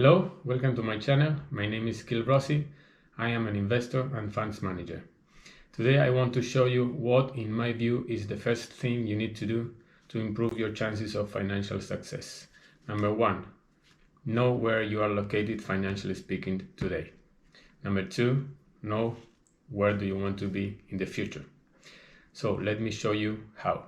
Hello, welcome to my channel. My name is Gil Rossi. I am an investor and funds manager. Today I want to show you what, in my view, is the first thing you need to do to improve your chances of financial success. Number one, know where you are located financially speaking today. Number two, know where do you want to be in the future. So let me show you how.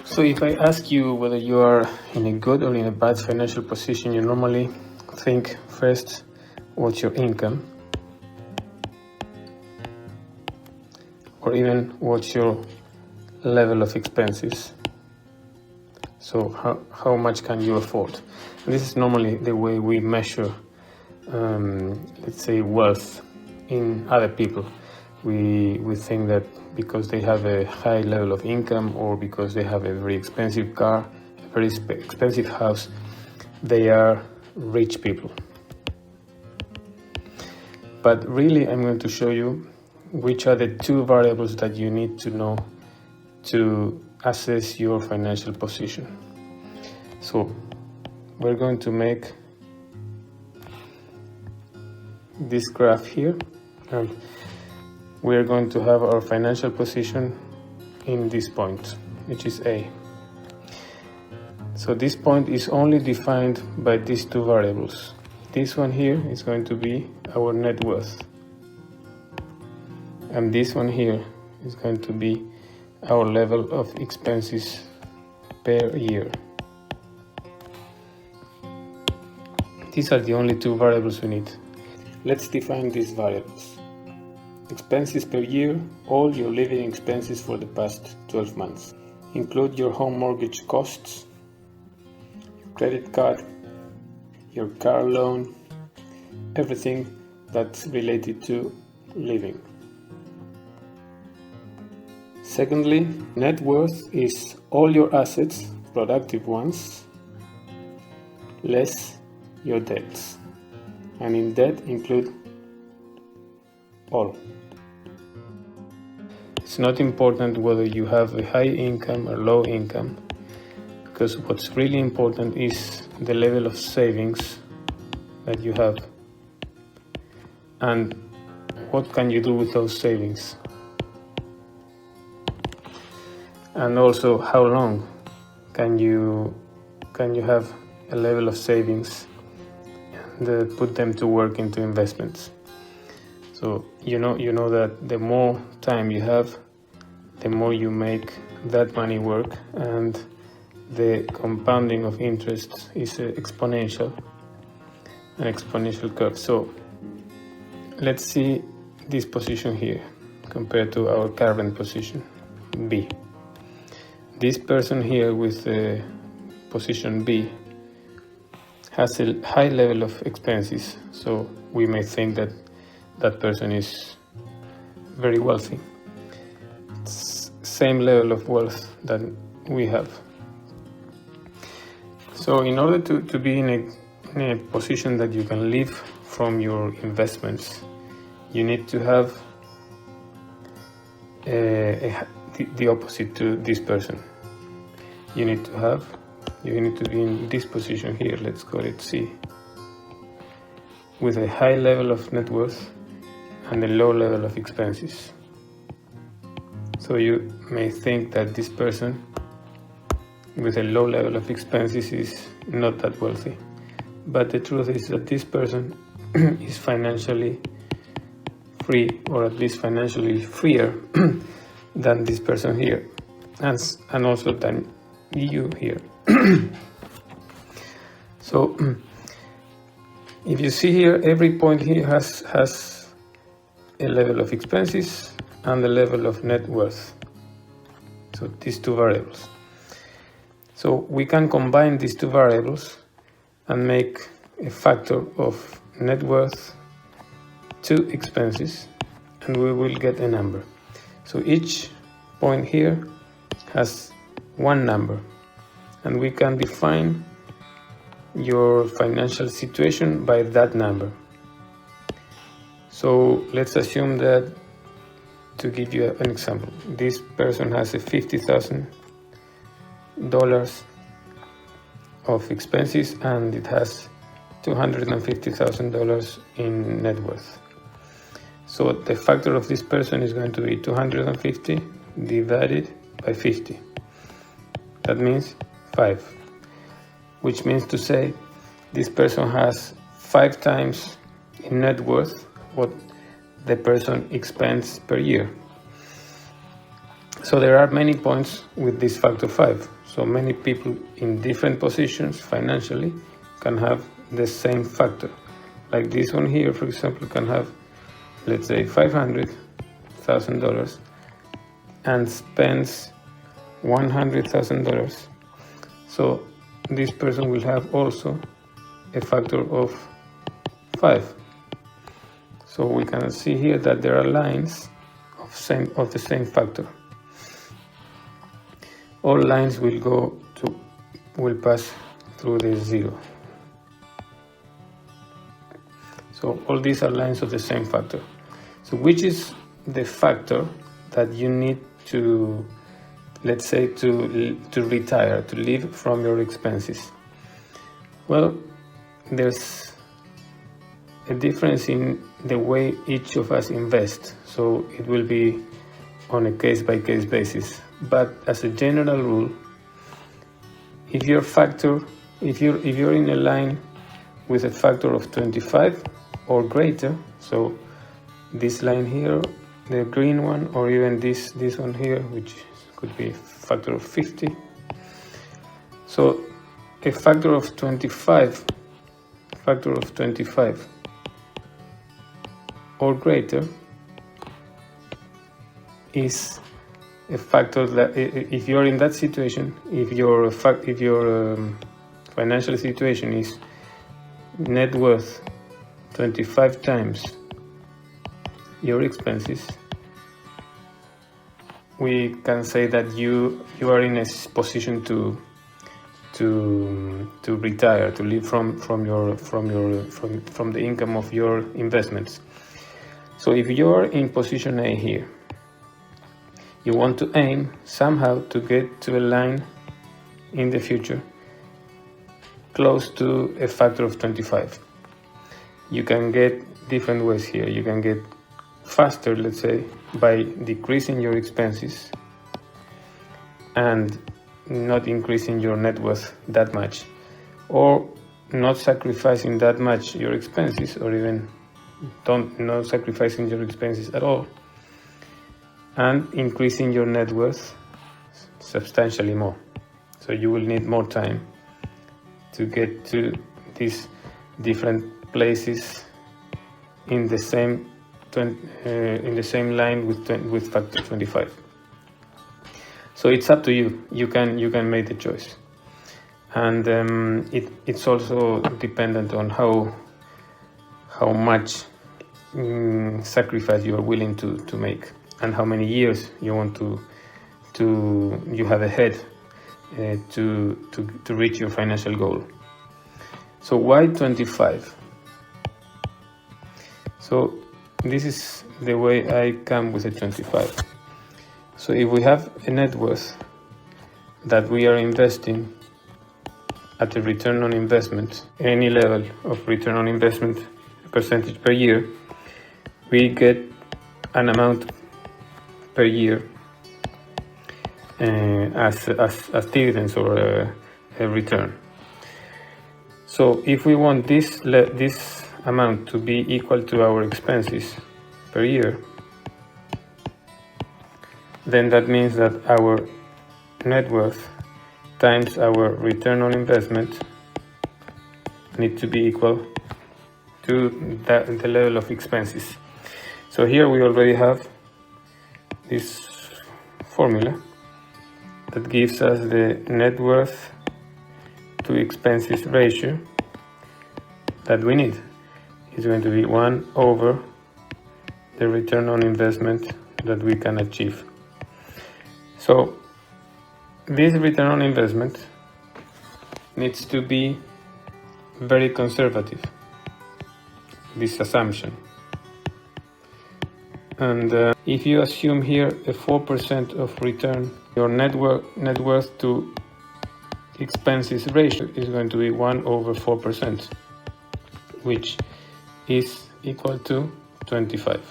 So if I ask you whether you are in a good or in a bad financial position, you normally think first, what's your income? Or even what's your level of expenses? So how much can you afford? And this is normally the way we measure, let's say, wealth in other people. We think that because they have a high level of income or because they have a very expensive car, a very expensive house, they are rich people. But really, I'm going to show you which are the two variables that you need to know to assess your financial position. So we're going to make this graph here, and we're going to have our financial position in this point, which is A. So this point is only defined by these two variables. This one here is going to be our net worth, and this one here is going to be our level of expenses per year. These are the only two variables we need. Let's define these variables. Expenses per year, all your living expenses for the past 12 months. Include your home mortgage costs, your credit card, your car loan, everything that's related to living. Secondly, net worth is all your assets, productive ones, less your debts. And in debt include all. It's not important whether you have a high income or low income, because what's really important is the level of savings that you have and what can you do with those savings, and also how long can you have a level of savings and put them to work into investments. So you know that the more time you have, the more you make that money work, and the compounding of interest is an exponential curve. So let's see this position here compared to our current position, B. This person here with the position B has a high level of expenses, so we may think that that person is very wealthy. It's same level of wealth that we have. So in order to be in a position that you can live from your investments, you need to have the opposite to this person. You need to be in this position here, let's call it C, with a high level of net worth and a low level of expenses. So you may think that this person with a low level of expenses is not that wealthy, but the truth is that this person is financially free, or at least financially freer than this person here, and also than you here. So if you see here, every point here has a level of expenses and a level of net worth. So these two variables. So we can combine these two variables and make a factor of net worth to expenses, and we will get a number. So each point here has one number, and we can define your financial situation by that number. So let's assume that, to give you an example, this person has a $50,000 of expenses and it has $250,000 in net worth. So the factor of this person is going to be 250 divided by 50. That means 5, which means to say this person has 5 times in net worth what the person expends per year. So there are many points with this factor 5. So many people in different positions financially can have the same factor. Like this one here, for example, can have, let's say, $500,000 and spends $100,000. So this person will have also a factor of 5. So we can see here that there are lines of the same factor. All lines will pass through the 0. So all these are lines of the same factor. So which is the factor that you need to, let's say, to retire, to live from your expenses? Well, there's a difference in the way each of us invest, so it will be on a case-by-case basis. But as a general rule, if you're in a line with a factor of 25 or greater, so this line here, the green one, or even this one here, which could be a factor of 50. So a factor of 25 or greater is a factor that, if you're in that situation, if your financial situation is net worth 25 times your expenses, we can say that you are in a position to retire, to live from the income of your investments. So if you're in position A here, you want to aim somehow to get to a line in the future close to a factor of 25. You can get different ways here. You can get faster, let's say, by decreasing your expenses and not increasing your net worth that much, or not sacrificing that much your expenses, or even not sacrificing your expenses at all, and increasing your net worth substantially more. So you will need more time to get to these different places in the same line with factor 25. So it's up to you. You can make the choice, and it's also dependent on how much sacrifice you are willing to make, and how many years you want you have ahead to reach your financial goal. So why 25? So this is the way I come with a 25. So if we have a net worth that we are investing at a return on investment, any level of return on investment percentage per year, we get an amount per year as dividends or a return. So if we want this amount to be equal to our expenses per year, then that means that our net worth times our return on investment need to be equal to the level of expenses. So here we already have this formula that gives us the net worth to expenses ratio that we need. It's going to be 1 over the return on investment that we can achieve. So this return on investment needs to be very conservative, this assumption. And if you assume here a 4% of return, your net worth to expenses ratio is going to be 1/4%, which is equal to 25.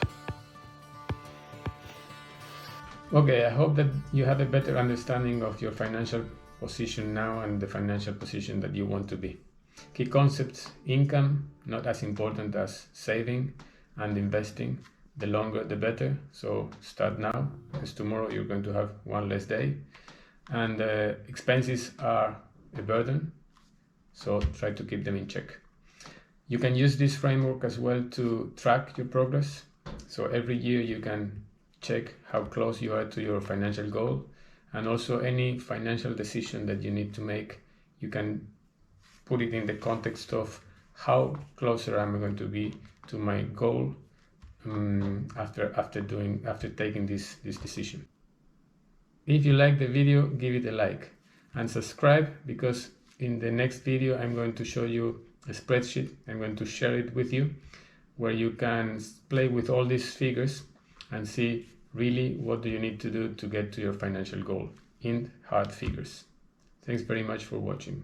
Okay, I hope that you have a better understanding of your financial position now and the financial position that you want to be. Key concepts: income, not as important as saving and investing. The longer the better, so start now, because tomorrow you're going to have one less day. And expenses are a burden, so try to keep them in check. You can use this framework as well to track your progress. So every year you can check how close you are to your financial goal, and also any financial decision that you need to make, you can put it in the context of how closer am I going to be to my goal after taking this decision. If you like the video, give it a like and subscribe, because in the next video I'm going to show you a spreadsheet. I'm going to share it with you, where you can play with all these figures and see really what do you need to do to get to your financial goal in hard figures. Thanks very much for watching.